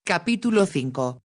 Capítulo 5.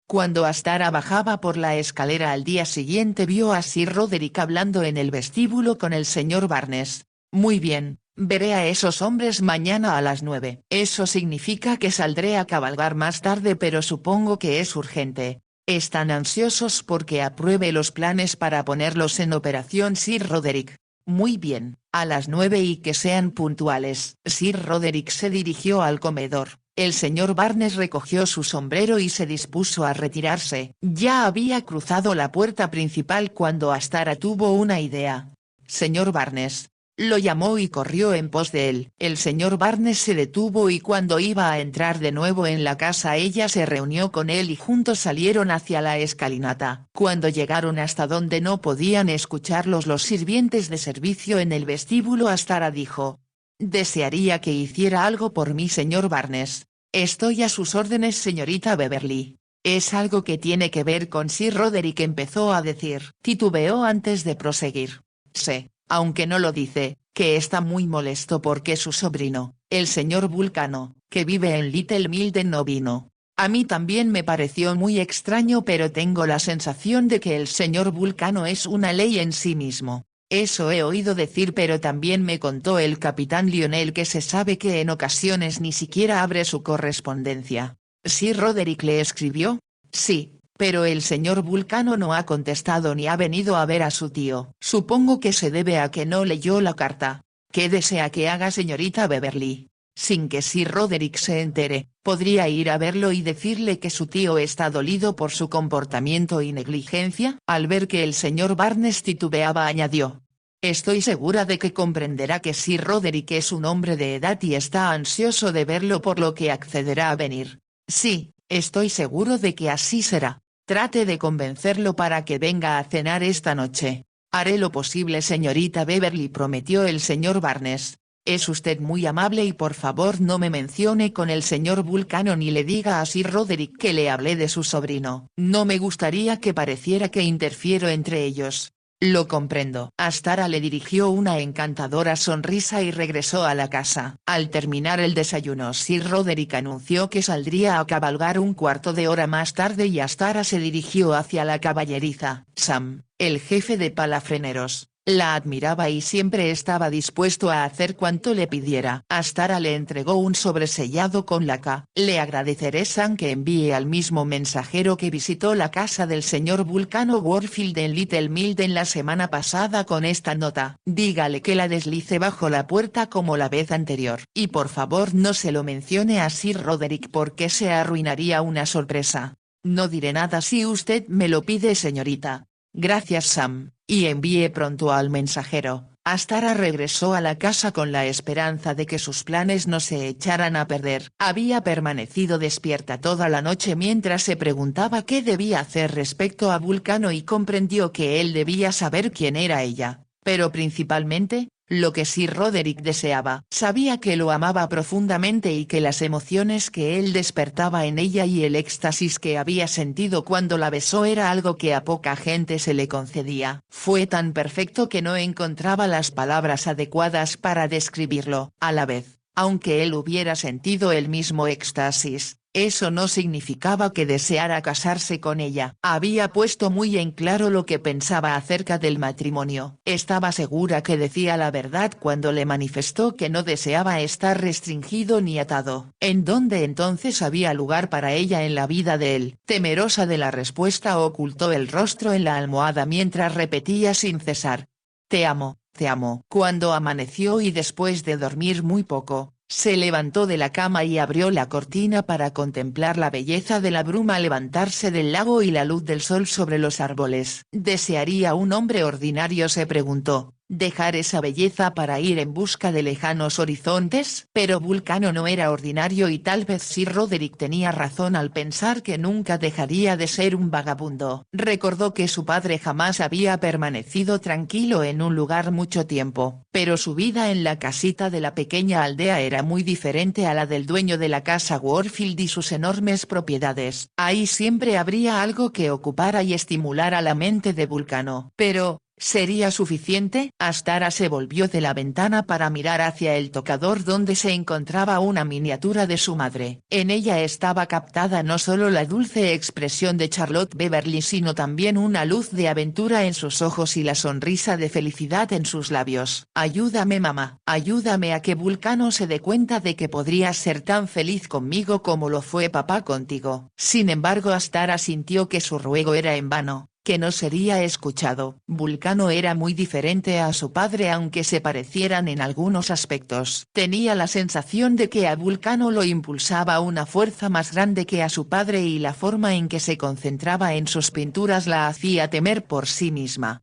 Cuando Astara bajaba por la escalera al día siguiente vio a Sir Roderick hablando en el vestíbulo con el señor Barnes. Muy bien, veré a esos hombres mañana a las 9. Eso significa que saldré a cabalgar más tarde, pero supongo que es urgente. Están ansiosos porque apruebe los planes para ponerlos en operación. Sir Roderick. Muy bien, a las 9 y que sean puntuales. Sir Roderick se dirigió al comedor. El señor Barnes recogió su sombrero y se dispuso a retirarse. Ya había cruzado la puerta principal cuando Astara tuvo una idea. «Señor Barnes». Lo llamó y corrió en pos de él. El señor Barnes se detuvo y cuando iba a entrar de nuevo en la casa ella se reunió con él y juntos salieron hacia la escalinata. Cuando llegaron hasta donde no podían escucharlos los sirvientes de servicio en el vestíbulo, Astara dijo: «Desearía que hiciera algo por mí, señor Barnes». «Estoy a sus órdenes, señorita Beverly». «Es algo que tiene que ver con Sir Roderick», empezó a decir. Titubeó antes de proseguir. «Sé, aunque no lo dice, que está muy molesto porque su sobrino, el señor Vulcano, que vive en Little Milden, no vino. A mí también me pareció muy extraño, pero tengo la sensación de que el señor Vulcano es una ley en sí mismo. Eso he oído decir, pero también me contó el capitán Lionel que se sabe que en ocasiones ni siquiera abre su correspondencia». «¿Sir Roderick le escribió?» «Sí, pero el señor Vulcano no ha contestado ni ha venido a ver a su tío. Supongo que se debe a que no leyó la carta». «¿Qué desea que haga, señorita Beverly?» «Sin que Sir Roderick se entere, podría ir a verlo y decirle que su tío está dolido por su comportamiento y negligencia». Al ver que el señor Barnes titubeaba añadió: «Estoy segura de que comprenderá que Sir Roderick es un hombre de edad y está ansioso de verlo, por lo que accederá a venir». «Sí, estoy seguro de que así será. Trate de convencerlo para que venga a cenar esta noche». «Haré lo posible, señorita Beverly», prometió el señor Barnes. «Es usted muy amable y por favor no me mencione con el señor Vulcano ni le diga a Sir Roderick que le hablé de su sobrino. No me gustaría que pareciera que interfiero entre ellos». «Lo comprendo». Astara le dirigió una encantadora sonrisa y regresó a la casa. Al terminar el desayuno, Sir Roderick anunció que saldría a cabalgar un cuarto de hora más tarde y Astara se dirigió hacia la caballeriza. Sam, el jefe de palafreneros, la admiraba y siempre estaba dispuesto a hacer cuanto le pidiera. Astara le entregó un sobresellado con la K. «Le agradeceré, Sam, que envíe al mismo mensajero que visitó la casa del señor Vulcano Warfield en Little Milden la semana pasada con esta nota. Dígale que la deslice bajo la puerta como la vez anterior. Y por favor no se lo mencione a Sir Roderick porque se arruinaría una sorpresa». «No diré nada si usted me lo pide, señorita». «Gracias, Sam, y envíe pronto al mensajero». Astara regresó a la casa con la esperanza de que sus planes no se echaran a perder. Había permanecido despierta toda la noche mientras se preguntaba qué debía hacer respecto a Vulcano y comprendió que él debía saber quién era ella, pero principalmente, lo que Sir Roderick deseaba. Sabía que lo amaba profundamente y que las emociones que él despertaba en ella y el éxtasis que había sentido cuando la besó era algo que a poca gente se le concedía. Fue tan perfecto que no encontraba las palabras adecuadas para describirlo. A la vez, aunque él hubiera sentido el mismo éxtasis, eso no significaba que deseara casarse con ella. Había puesto muy en claro lo que pensaba acerca del matrimonio. Estaba segura que decía la verdad cuando le manifestó que no deseaba estar restringido ni atado. ¿En dónde entonces había lugar para ella en la vida de él? Temerosa de la respuesta, ocultó el rostro en la almohada mientras repetía sin cesar: «Te amo, te amo». Cuando amaneció y después de dormir muy poco, se levantó de la cama y abrió la cortina para contemplar la belleza de la bruma levantarse del lago y la luz del sol sobre los árboles. ¿Desearía un hombre ordinario?, se preguntó, dejar esa belleza para ir en busca de lejanos horizontes. Pero Vulcano no era ordinario y tal vez Sir Roderick tenía razón al pensar que nunca dejaría de ser un vagabundo. Recordó que su padre jamás había permanecido tranquilo en un lugar mucho tiempo, pero su vida en la casita de la pequeña aldea era muy diferente a la del dueño de la casa Warfield y sus enormes propiedades. Ahí siempre habría algo que ocupara y estimulara la mente de Vulcano. Pero, ¿Sería suficiente? Astara se volvió de la ventana para mirar hacia el tocador donde se encontraba una miniatura de su madre. En ella estaba captada no solo la dulce expresión de Charlotte Beverly sino también una luz de aventura en sus ojos y la sonrisa de felicidad en sus labios. Ayúdame mamá, ayúdame a que Vulcano se dé cuenta de que podrías ser tan feliz conmigo como lo fue papá contigo. Sin embargo Astara sintió que su ruego era en vano, que no sería escuchado. Vulcano era muy diferente a su padre aunque se parecieran en algunos aspectos. Tenía la sensación de que a Vulcano lo impulsaba una fuerza más grande que a su padre y la forma en que se concentraba en sus pinturas la hacía temer por sí misma.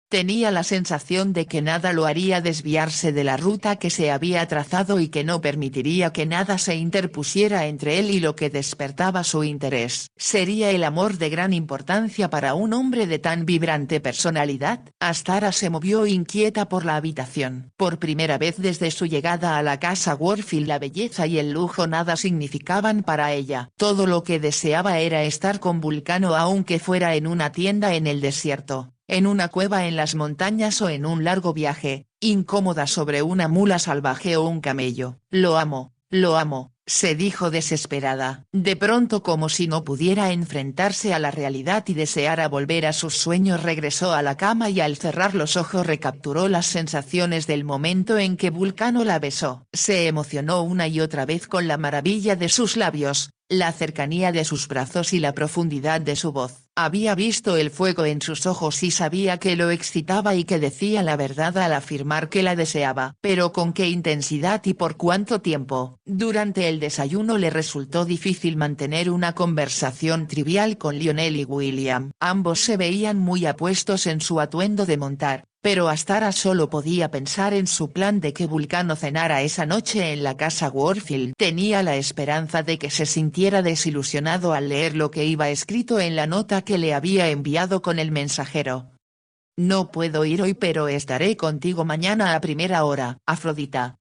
Tenía la sensación de que nada lo haría desviarse de la ruta que se había trazado y que no permitiría que nada se interpusiera entre él y lo que despertaba su interés. ¿Sería el amor de gran importancia para un hombre de tan vibrante personalidad? Astara se movió inquieta por la habitación. Por primera vez desde su llegada a la casa Warfield la belleza y el lujo nada significaban para ella. Todo lo que deseaba era estar con Vulcano aunque fuera en una tienda en el desierto, en una cueva en las montañas o en un largo viaje, incómoda sobre una mula salvaje o un camello. Lo amo, se dijo desesperada. De pronto como si no pudiera enfrentarse a la realidad y deseara volver a sus sueños regresó a la cama y al cerrar los ojos recapturó las sensaciones del momento en que Vulcano la besó. Se emocionó una y otra vez con la maravilla de sus labios, la cercanía de sus brazos y la profundidad de su voz. Había visto el fuego en sus ojos y sabía que lo excitaba y que decía la verdad al afirmar que la deseaba. Pero con qué intensidad y por cuánto tiempo. Durante el desayuno le resultó difícil mantener una conversación trivial con Lionel y William. Ambos se veían muy apuestos en su atuendo de montar, pero Astara solo podía pensar en su plan de que Vulcano cenara esa noche en la casa Warfield. Tenía la esperanza de que se sintiera desilusionado al leer lo que iba escrito en la nota que le había enviado con el mensajero. No puedo ir hoy pero estaré contigo mañana a primera hora, Afrodita.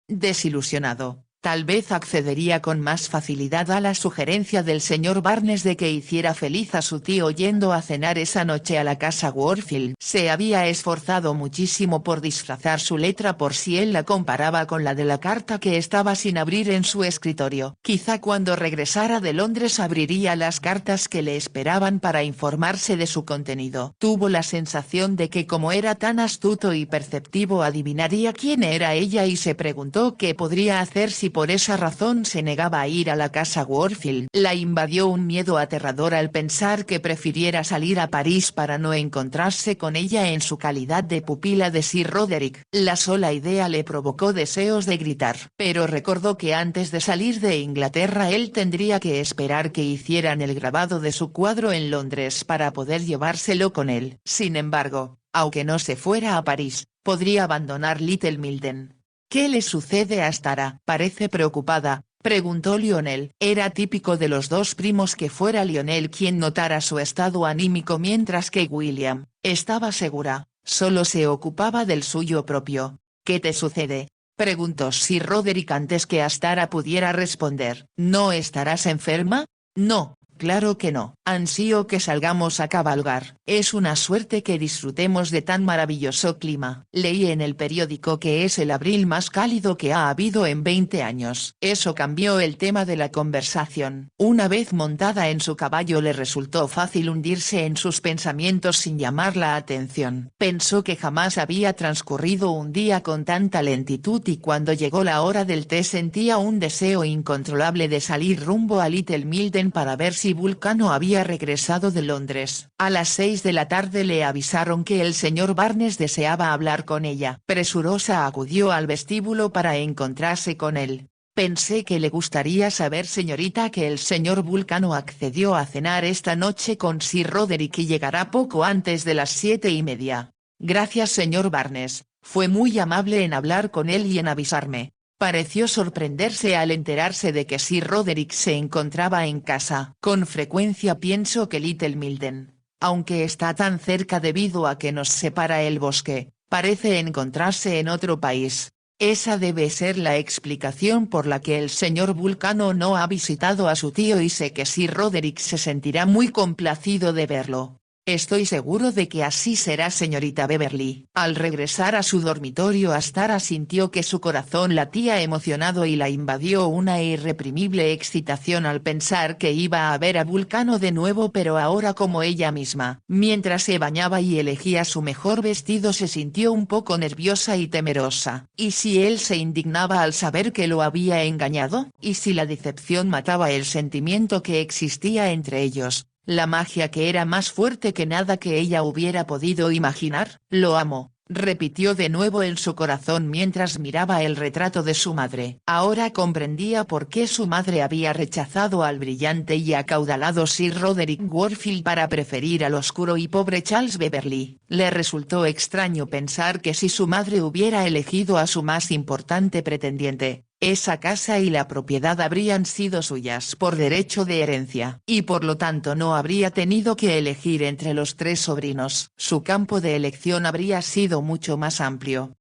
Desilusionado. Tal vez accedería con más facilidad a la sugerencia del señor Barnes de que hiciera feliz a su tío yendo a cenar esa noche a la casa Warfield. Se había esforzado muchísimo por disfrazar su letra por si él la comparaba con la de la carta que estaba sin abrir en su escritorio. Quizá cuando regresara de Londres abriría las cartas que le esperaban para informarse de su contenido. Tuvo la sensación de que como era tan astuto y perceptivo adivinaría quién era ella y se preguntó qué podría hacer si por esa razón se negaba a ir a la casa Warfield. La invadió un miedo aterrador al pensar que prefiriera salir a París para no encontrarse con ella en su calidad de pupila de Sir Roderick. La sola idea le provocó deseos de gritar. Pero recordó que antes de salir de Inglaterra él tendría que esperar que hicieran el grabado de su cuadro en Londres para poder llevárselo con él. Sin embargo, aunque no se fuera a París, podría abandonar Little Milden. ¿Qué le sucede a Astara? Parece preocupada, preguntó Lionel. Era típico de los dos primos que fuera Lionel quien notara su estado anímico mientras que William, estaba segura, solo se ocupaba del suyo propio. ¿Qué te sucede? Preguntó Sir Roderick antes que Astara pudiera responder. ¿No estarás enferma? No. Claro que no. Ansío que salgamos a cabalgar. Es una suerte que disfrutemos de tan maravilloso clima. Leí en el periódico que es el abril más cálido que ha habido en 20 años. Eso cambió el tema de la conversación. Una vez montada en su caballo le resultó fácil hundirse en sus pensamientos sin llamar la atención. Pensó que jamás había transcurrido un día con tanta lentitud y cuando llegó la hora del té sentía un deseo incontrolable de salir rumbo a Little Milden para ver si Vulcano había regresado de Londres. A las 6 de la tarde le avisaron que el señor Barnes deseaba hablar con ella. Presurosa acudió al vestíbulo para encontrarse con él. Pensé que le gustaría saber señorita que el señor Vulcano accedió a cenar esta noche con Sir Roderick y llegará poco antes de las 7:30. Gracias señor Barnes, fue muy amable en hablar con él y en avisarme. Pareció sorprenderse al enterarse de que Sir Roderick se encontraba en casa. Con frecuencia pienso que Little Milden, aunque está tan cerca debido a que nos separa el bosque, parece encontrarse en otro país. Esa debe ser la explicación por la que el señor Vulcano no ha visitado a su tío y sé que Sir Roderick se sentirá muy complacido de verlo. Estoy seguro de que así será, señorita Beverly. Al regresar a su dormitorio, Astara sintió que su corazón latía emocionado y la invadió una irreprimible excitación al pensar que iba a ver a Vulcano de nuevo, pero ahora como ella misma. Mientras se bañaba y elegía su mejor vestido, se sintió un poco nerviosa y temerosa. ¿Y si él se indignaba al saber que lo había engañado? ¿Y si la decepción mataba el sentimiento que existía entre ellos? La magia que era más fuerte que nada que ella hubiera podido imaginar. Lo amo, repitió de nuevo en su corazón mientras miraba el retrato de su madre. Ahora comprendía por qué su madre había rechazado al brillante y acaudalado Sir Roderick Warfield para preferir al oscuro y pobre Charles Beverly. Le resultó extraño pensar que si su madre hubiera elegido a su más importante pretendiente, esa casa y la propiedad habrían sido suyas por derecho de herencia, y por lo tanto no habría tenido que elegir entre los tres sobrinos. Su campo de elección habría sido mucho más amplio.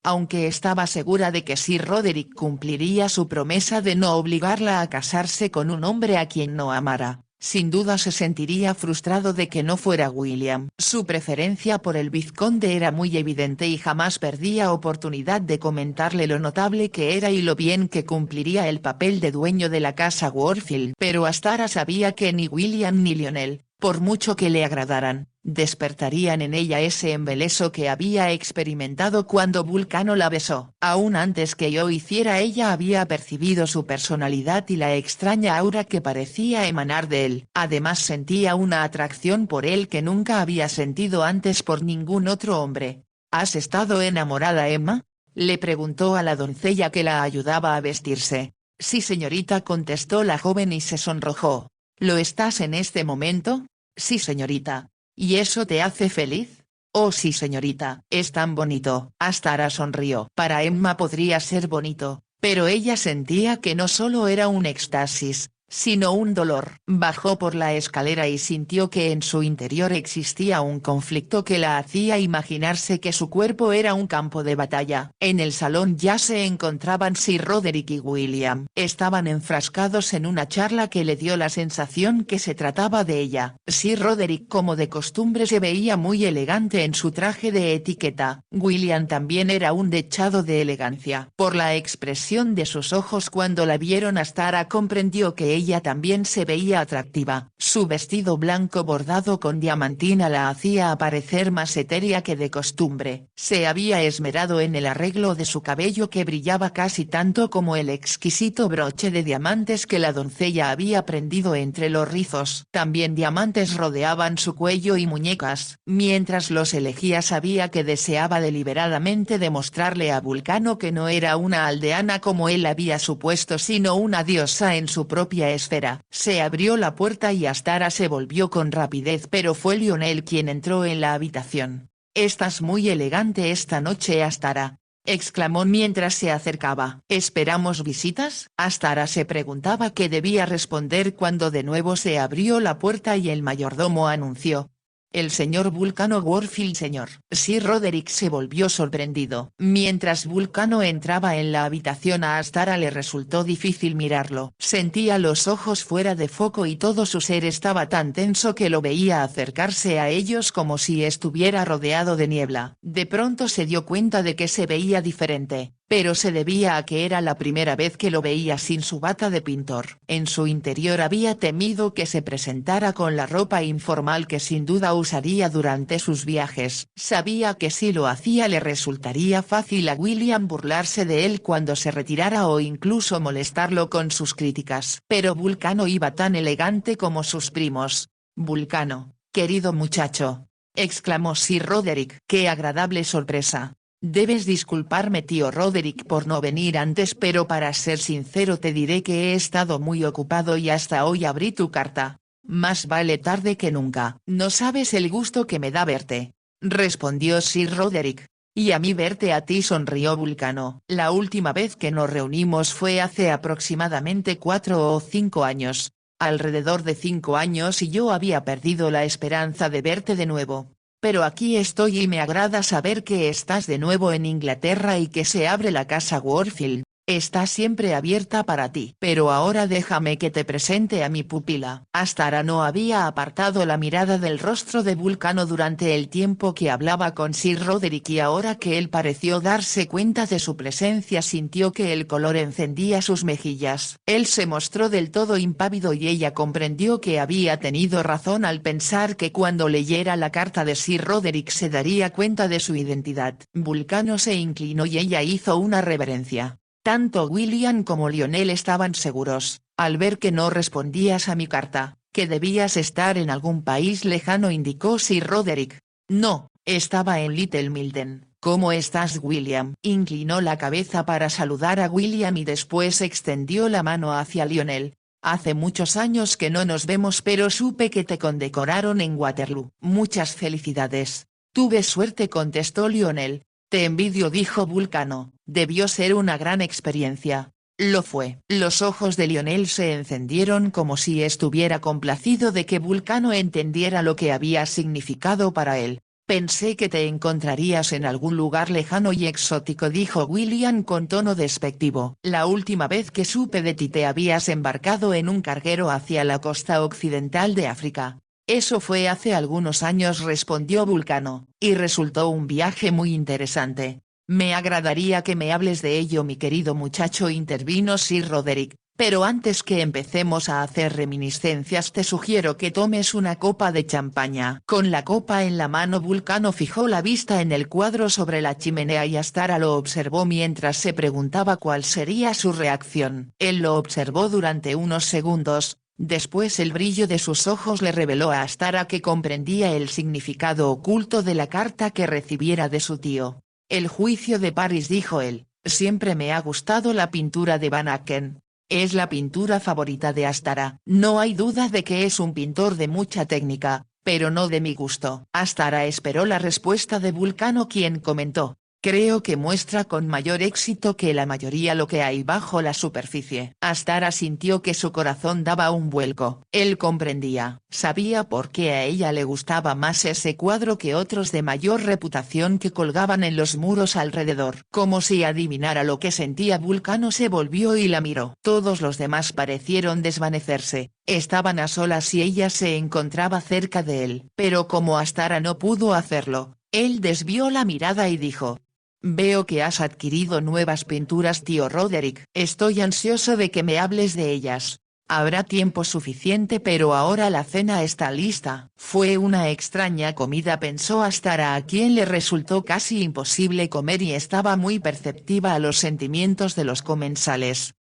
Aunque estaba segura de que Sir Roderick cumpliría su promesa de no obligarla a casarse con un hombre a quien no amara, sin duda se sentiría frustrado de que no fuera William. Su preferencia por el vizconde era muy evidente y jamás perdía oportunidad de comentarle lo notable que era y lo bien que cumpliría el papel de dueño de la casa Warfield. Pero Astara sabía que ni William ni Lionel, por mucho que le agradaran, despertarían en ella ese embeleso que había experimentado cuando Vulcano la besó. Aún antes que yo hiciera, ella había percibido su personalidad y la extraña aura que parecía emanar de él. Además sentía una atracción por él que nunca había sentido antes por ningún otro hombre. ¿Has estado enamorada, Emma?, le preguntó a la doncella que la ayudaba a vestirse. Sí, señorita, contestó la joven y se sonrojó. ¿Lo estás en este momento? Sí, señorita. ¿Y eso te hace feliz? Oh sí, señorita, es tan bonito. Astara sonrió. Para Emma podría ser bonito, pero ella sentía que no solo era un éxtasis, sino un dolor. Bajó por la escalera y sintió que en su interior existía un conflicto que la hacía imaginarse que su cuerpo era un campo de batalla. En el salón ya se encontraban Sir Roderick y William. Estaban enfrascados en una charla que le dio la sensación que se trataba de ella. Sir Roderick, como de costumbre, se veía muy elegante en su traje de etiqueta. William también era un dechado de elegancia. Por la expresión de sus ojos cuando la vieron, Astara comprendió que ella también se veía atractiva. Su vestido blanco bordado con diamantina la hacía aparecer más etérea que de costumbre. Se había esmerado en el arreglo de su cabello, que brillaba casi tanto como el exquisito broche de diamantes que la doncella había prendido entre los rizos. También diamantes rodeaban su cuello y muñecas. Mientras los elegía, sabía que deseaba deliberadamente demostrarle a Vulcano que no era una aldeana como él había supuesto, sino una diosa en su propia esfera. Se abrió la puerta y Astara se volvió con rapidez, pero fue Lionel quien entró en la habitación. «Estás muy elegante esta noche, Astara», exclamó mientras se acercaba. «¿Esperamos visitas?». Astara se preguntaba qué debía responder cuando de nuevo se abrió la puerta y el mayordomo anunció: «El señor Vulcano Warfield, señor». Sir Roderick se volvió sorprendido. Mientras Vulcano entraba en la habitación, a Astara le resultó difícil mirarlo. Sentía los ojos fuera de foco y todo su ser estaba tan tenso que lo veía acercarse a ellos como si estuviera rodeado de niebla. De pronto se dio cuenta de que se veía diferente, pero se debía a que era la primera vez que lo veía sin su bata de pintor. En su interior había temido que se presentara con la ropa informal que sin duda usaría durante sus viajes. Sabía que si lo hacía le resultaría fácil a William burlarse de él cuando se retirara o incluso molestarlo con sus críticas. Pero Vulcano iba tan elegante como sus primos. «Vulcano, querido muchacho», exclamó Sir Roderick. «Qué agradable sorpresa. Debes disculparme, tío Roderick, por no venir antes, pero para ser sincero te diré que he estado muy ocupado y hasta hoy abrí tu carta. Más vale tarde que nunca». «No sabes el gusto que me da verte», respondió Sir Roderick. «Y a mí verte a ti», sonrió Vulcano. «La última vez que nos reunimos fue hace aproximadamente 4 o 5 años. Alrededor de 5 años, y yo había perdido la esperanza de verte de nuevo. Pero aquí estoy y me agrada saber que estás de nuevo en Inglaterra y que se abre la casa Warfield». Está siempre abierta para ti. Pero ahora déjame que te presente a mi pupila. Astara no había apartado la mirada del rostro de Vulcano durante el tiempo que hablaba con Sir Roderick y ahora que él pareció darse cuenta de su presencia sintió que el color encendía sus mejillas. Él se mostró del todo impávido y ella comprendió que había tenido razón al pensar que cuando leyera la carta de Sir Roderick se daría cuenta de su identidad. Vulcano se inclinó y ella hizo una reverencia. Tanto William como Lionel estaban seguros, al ver que no respondías a mi carta, que debías estar en algún país lejano, indicó Sir Roderick. No, estaba en Little Milden. ¿Cómo estás, William? Inclinó la cabeza para saludar a William y después extendió la mano hacia Lionel. Hace muchos años que no nos vemos, pero supe que te condecoraron en Waterloo. Muchas felicidades. Tuve suerte, contestó Lionel. Te envidio, dijo Vulcano, debió ser una gran experiencia. Lo fue. Los ojos de Lionel se encendieron como si estuviera complacido de que Vulcano entendiera lo que había significado para él. Pensé que te encontrarías en algún lugar lejano y exótico, dijo William con tono despectivo. La última vez que supe de ti te habías embarcado en un carguero hacia la costa occidental de África. Eso fue hace algunos años, respondió Vulcano, y resultó un viaje muy interesante. Me agradaría que me hables de ello, mi querido muchacho, intervino Sir Roderick, pero antes que empecemos a hacer reminiscencias te sugiero que tomes una copa de champaña. Con la copa en la mano Vulcano fijó la vista en el cuadro sobre la chimenea y Astara lo observó mientras se preguntaba cuál sería su reacción. Él lo observó durante unos segundos. Después el brillo de sus ojos le reveló a Astara que comprendía el significado oculto de la carta que recibiera de su tío. El juicio de París, dijo él, siempre me ha gustado la pintura de Van Aken. Es la pintura favorita de Astara. No hay duda de que es un pintor de mucha técnica, pero no de mi gusto. Astara esperó la respuesta de Vulcano, quien comentó. Creo que muestra con mayor éxito que la mayoría lo que hay bajo la superficie. Astara sintió que su corazón daba un vuelco. Él comprendía, sabía por qué a ella le gustaba más ese cuadro que otros de mayor reputación que colgaban en los muros alrededor. Como si adivinara lo que sentía, Vulcano se volvió y la miró. Todos los demás parecieron desvanecerse. Estaban a solas y ella se encontraba cerca de él. Pero como Astara no pudo hacerlo, él desvió la mirada y dijo. Veo que has adquirido nuevas pinturas, tío Roderick. Estoy ansioso de que me hables de ellas. Habrá tiempo suficiente, pero ahora la cena está lista. Fue una extraña comida, pensó Astara, a quien le resultó casi imposible comer y estaba muy perceptiva a los sentimientos de los comensales.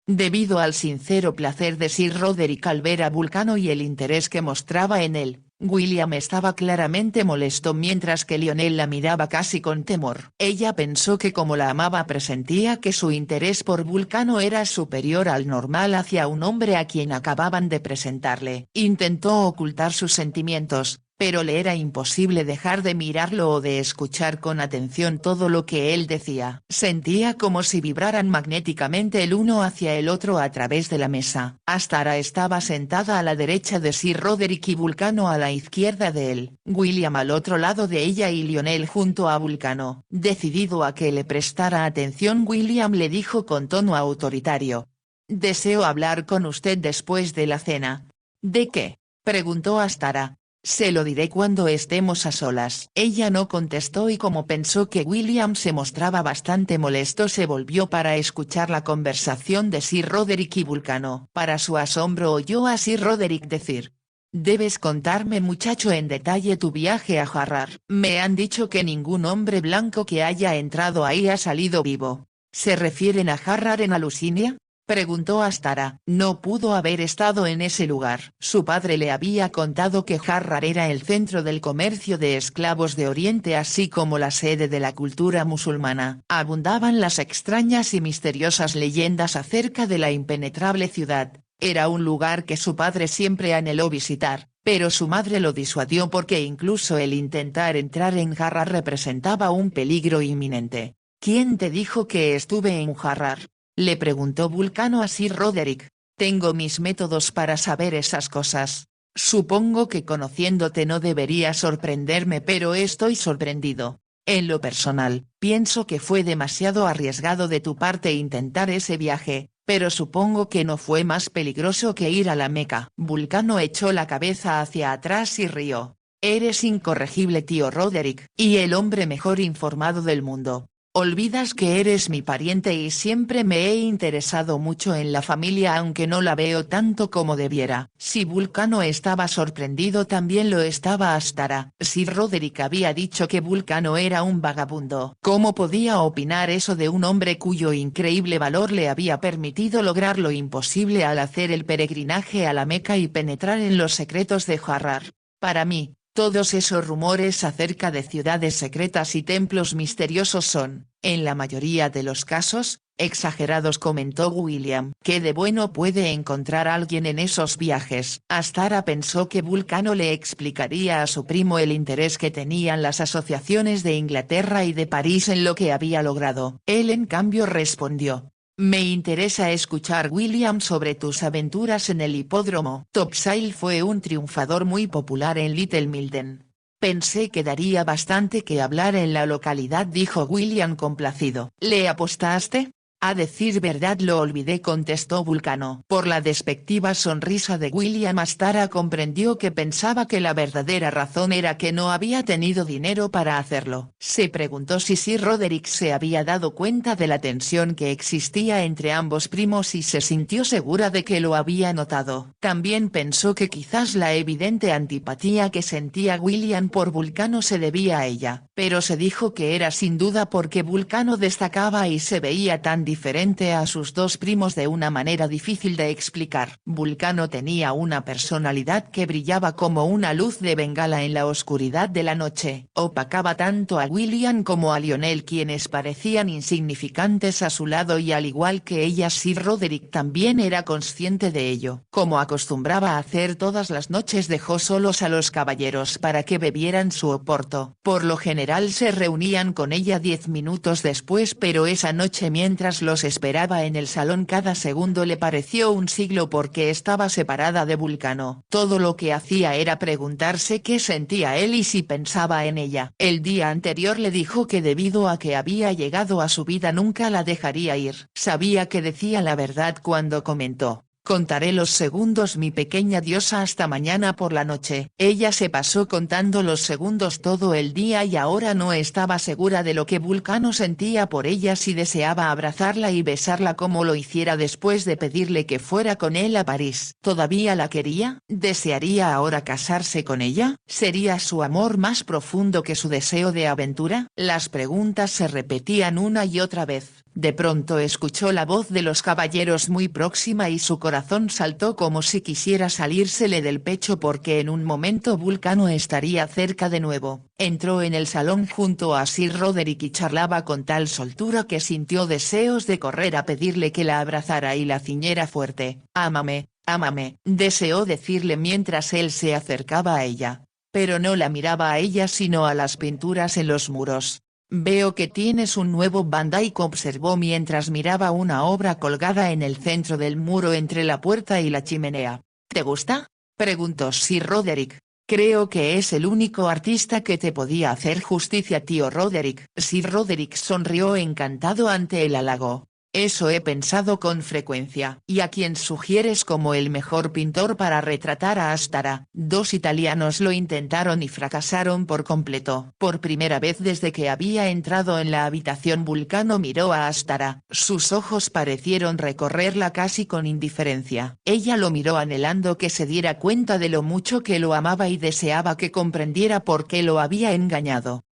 Debido al sincero placer de Sir Roderick al ver a Vulcano y el interés que mostraba en él, William estaba claramente molesto mientras que Lionel la miraba casi con temor. Ella pensó que como la amaba presentía que su interés por Vulcano era superior al normal hacia un hombre a quien acababan de presentarle. Intentó ocultar sus sentimientos, pero le era imposible dejar de mirarlo o de escuchar con atención todo lo que él decía. Sentía como si vibraran magnéticamente el uno hacia el otro a través de la mesa. Astara estaba sentada a la derecha de Sir Roderick y Vulcano a la izquierda de él, William al otro lado de ella y Lionel junto a Vulcano. Decidido a que le prestara atención, William le dijo con tono autoritario. «Deseo hablar con usted después de la cena». «¿De qué?», preguntó Astara. «Se lo diré cuando estemos a solas». Ella no contestó y como pensó que William se mostraba bastante molesto se volvió para escuchar la conversación de Sir Roderick y Vulcano. Para su asombro oyó a Sir Roderick decir. «Debes contarme, muchacho, en detalle tu viaje a Harrar. Me han dicho que ningún hombre blanco que haya entrado ahí ha salido vivo». «¿Se refieren a Harrar en Alusinia?», preguntó Astara. No pudo haber estado en ese lugar. Su padre le había contado que Harrar era el centro del comercio de esclavos de Oriente así como la sede de la cultura musulmana. Abundaban las extrañas y misteriosas leyendas acerca de la impenetrable ciudad. Era un lugar que su padre siempre anheló visitar, pero su madre lo disuadió porque incluso el intentar entrar en Harrar representaba un peligro inminente. «¿Quién te dijo que estuve en Harrar?», le preguntó Vulcano a Sir Roderick. «Tengo mis métodos para saber esas cosas. Supongo que conociéndote no debería sorprenderme, pero estoy sorprendido». En lo personal, pienso que fue demasiado arriesgado de tu parte intentar ese viaje, pero supongo que no fue más peligroso que ir a la Meca. Vulcano echó la cabeza hacia atrás y rió. Eres incorregible, tío Roderick, y el hombre mejor informado del mundo. Olvidas que eres mi pariente y siempre me he interesado mucho en la familia aunque no la veo tanto como debiera. Si Vulcano estaba sorprendido también lo estaba Astara. Si Roderick había dicho que Vulcano era un vagabundo, ¿cómo podía opinar eso de un hombre cuyo increíble valor le había permitido lograr lo imposible al hacer el peregrinaje a la Meca y penetrar en los secretos de Harrar? Para mí, todos esos rumores acerca de ciudades secretas y templos misteriosos son, en la mayoría de los casos, exagerados, comentó William. ¿Qué de bueno puede encontrar alguien en esos viajes? Astara pensó que Vulcano le explicaría a su primo el interés que tenían las asociaciones de Inglaterra y de París en lo que había logrado. Él en cambio respondió: me interesa escuchar, William, sobre tus aventuras en el hipódromo. Topsail fue un triunfador muy popular en Little Milden. Pensé que daría bastante que hablar en la localidad, dijo William complacido. ¿Le apostaste? A decir verdad lo olvidé, contestó Vulcano. Por la despectiva sonrisa de William, Astara comprendió que pensaba que la verdadera razón era que no había tenido dinero para hacerlo. Se preguntó si Sir Roderick se había dado cuenta de la tensión que existía entre ambos primos y se sintió segura de que lo había notado. También pensó que quizás la evidente antipatía que sentía William por Vulcano se debía a ella, pero se dijo que era sin duda porque Vulcano destacaba y se veía tan diferente a sus dos primos de una manera difícil de explicar. Vulcano tenía una personalidad que brillaba como una luz de bengala en la oscuridad de la noche. Opacaba tanto a William como a Lionel, quienes parecían insignificantes a su lado, y al igual que ella, Sir Roderick también era consciente de ello. Como acostumbraba a hacer todas las noches, dejó solos a los caballeros para que bebieran su oporto. Por lo general se reunían con ella 10 minutos después, pero esa noche, mientras los esperaba en el salón, cada segundo le pareció un siglo porque estaba separada de Vulcano. Todo lo que hacía era preguntarse qué sentía él y si pensaba en ella. El día anterior le dijo que debido a que había llegado a su vida nunca la dejaría ir. Sabía que decía la verdad cuando comentó: contaré los segundos, mi pequeña diosa, hasta mañana por la noche. Ella se pasó contando los segundos todo el día y ahora no estaba segura de lo que Vulcano sentía por ella, si deseaba abrazarla y besarla como lo hiciera después de pedirle que fuera con él a París. ¿Todavía la quería? ¿Desearía ahora casarse con ella? ¿Sería su amor más profundo que su deseo de aventura? Las preguntas se repetían una y otra vez. De pronto escuchó la voz de los caballeros muy próxima y su corazón saltó como si quisiera salírsele del pecho, porque en un momento Vulcano estaría cerca de nuevo. Entró en el salón junto a Sir Roderick y charlaba con tal soltura que sintió deseos de correr a pedirle que la abrazara y la ciñera fuerte. Ámame, ámame, deseó decirle mientras él se acercaba a ella. Pero no la miraba a ella sino a las pinturas en los muros. Veo que tienes un nuevo Van Dyke, observó mientras miraba una obra colgada en el centro del muro entre la puerta y la chimenea. ¿Te gusta? Preguntó Sir Roderick. Creo que es el único artista que te podía hacer justicia, tío Roderick. Sir Roderick sonrió encantado ante el halago. Eso he pensado con frecuencia. ¿Y a quién sugieres como el mejor pintor para retratar a Astara? Dos italianos lo intentaron y fracasaron por completo. Por primera vez desde que había entrado en la habitación, Vulcano miró a Astara. Sus ojos parecieron recorrerla casi con indiferencia. Ella lo miró anhelando que se diera cuenta de lo mucho que lo amaba y deseaba que comprendiera por qué lo había engañado.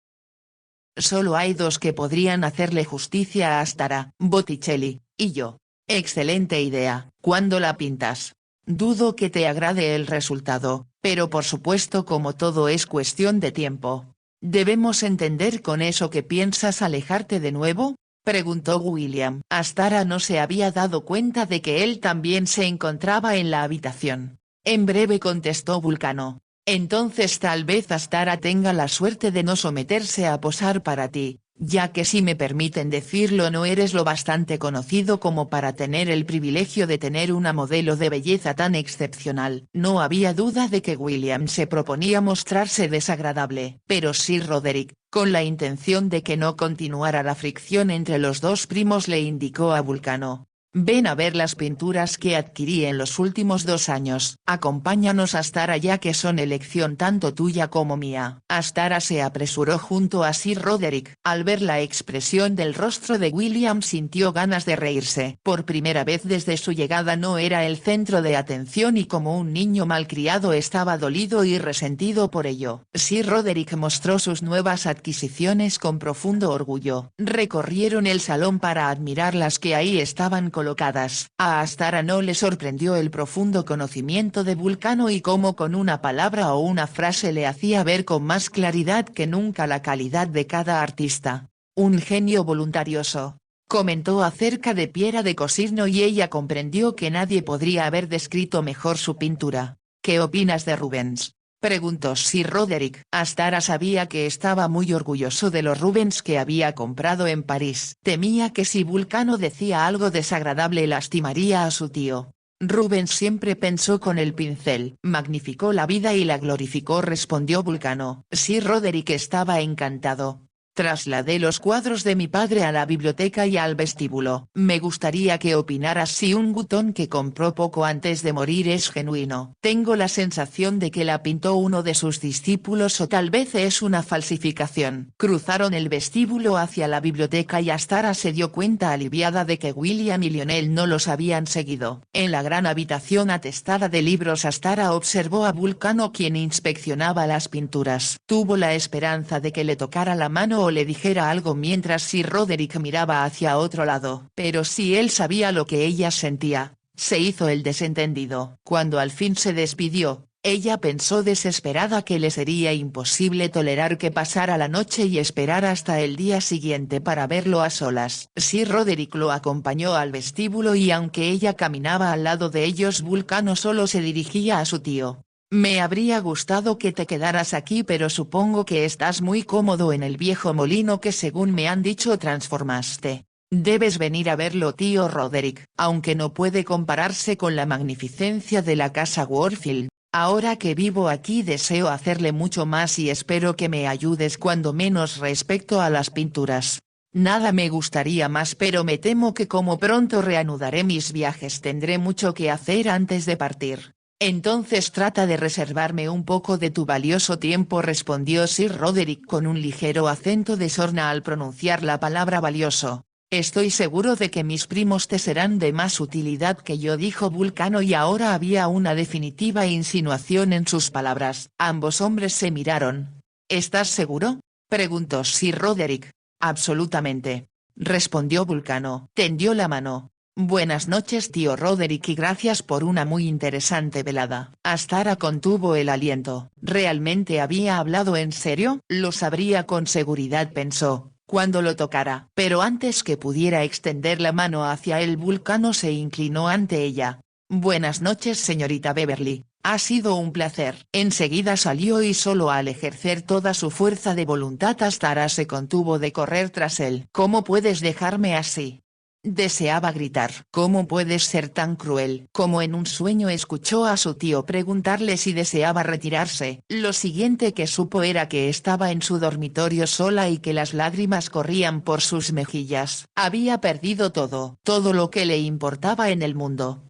Solo hay dos que podrían hacerle justicia a Astara, Botticelli, y yo. Excelente idea. ¿Cuándo la pintas? Dudo que te agrade el resultado, pero por supuesto, como todo es cuestión de tiempo. ¿Debemos entender con eso que piensas alejarte de nuevo?, preguntó William. Astara no se había dado cuenta de que él también se encontraba en la habitación. En breve, contestó Vulcano. Entonces tal vez Astara tenga la suerte de no someterse a posar para ti, ya que, si me permiten decirlo, no eres lo bastante conocido como para tener el privilegio de tener una modelo de belleza tan excepcional. No había duda de que William se proponía mostrarse desagradable, pero Sir Roderick, Con la intención de que no continuara la fricción entre los dos primos, le indicó a Vulcano: ven a ver las pinturas que adquirí en los últimos 2 años. Acompáñanos a Astara, ya que son elección tanto tuya como mía. Astara se apresuró junto a Sir Roderick. Al ver la expresión del rostro de William, sintió ganas de reírse. Por primera vez desde su llegada no era el centro de atención y como un niño malcriado estaba dolido y resentido por ello. Sir Roderick mostró sus nuevas adquisiciones con profundo orgullo. Recorrieron el salón para admirar las que ahí estaban colocadas. A Astara no le sorprendió el profundo conocimiento de Vulcano y cómo con una palabra o una frase le hacía ver con más claridad que nunca la calidad de cada artista. Un genio voluntarioso. Comentó acerca de Piera de Cosirno y ella comprendió que nadie podría haber descrito mejor su pintura. ¿Qué opinas de Rubens?, preguntó Sir Roderick. Astara sabía que estaba muy orgulloso de los Rubens que había comprado en París. Temía que si Vulcano decía algo desagradable lastimaría a su tío. Rubens siempre pensó con el pincel. Magnificó la vida y la glorificó, respondió Vulcano. Sir Roderick estaba encantado. Trasladé los cuadros de mi padre a la biblioteca y al vestíbulo. Me gustaría que opinaras si un Gutón que compró poco antes de morir es genuino. Tengo la sensación de que la pintó uno de sus discípulos o tal vez es una falsificación. Cruzaron el vestíbulo hacia la biblioteca y Astara se dio cuenta aliviada de que William y Lionel no los habían seguido. En la gran habitación atestada de libros, Astara observó a Vulcano, quien inspeccionaba las pinturas. Tuvo la esperanza de que le tocara la mano o le dijera algo mientras Sir Roderick miraba hacia otro lado. Pero si él sabía lo que ella sentía, se hizo el desentendido. Cuando al fin se despidió, ella pensó desesperada que le sería imposible tolerar que pasara la noche y esperar hasta el día siguiente para verlo a solas. Sir Roderick lo acompañó al vestíbulo y aunque ella caminaba al lado de ellos, Vulcano solo se dirigía a su tío. Me habría gustado que te quedaras aquí, pero supongo que estás muy cómodo en el viejo molino que según me han dicho transformaste. Debes venir a verlo, tío Roderick. Aunque no puede compararse con la magnificencia de la casa Warfield, ahora que vivo aquí deseo hacerle mucho más y espero que me ayudes cuando menos respecto a las pinturas. Nada me gustaría más, pero me temo que como pronto reanudaré mis viajes tendré mucho que hacer antes de partir. Entonces trata de reservarme un poco de tu valioso tiempo, respondió Sir Roderick con un ligero acento de sorna al pronunciar la palabra valioso. Estoy seguro de que mis primos te serán de más utilidad que yo, dijo Vulcano, y ahora había una definitiva insinuación en sus palabras. Ambos hombres se miraron. ¿Estás seguro?, preguntó Sir Roderick. Absolutamente, respondió Vulcano. Tendió la mano. Buenas noches, tío Roderick, y gracias por una muy interesante velada. Astara contuvo el aliento. ¿Realmente había hablado en serio? Lo sabría con seguridad, pensó, cuando lo tocara. Pero antes que pudiera extender la mano hacia él, Vulcano se inclinó ante ella. Buenas noches, señorita Beverly. Ha sido un placer. Enseguida salió y solo al ejercer toda su fuerza de voluntad Astara se contuvo de correr tras él. ¿Cómo puedes dejarme así?, deseaba gritar. ¿Cómo puedes ser tan cruel? Como en un sueño escuchó a su tío preguntarle si deseaba retirarse. Lo siguiente que supo era que estaba en su dormitorio sola y que las lágrimas corrían por sus mejillas. Había perdido todo lo que le importaba en el mundo.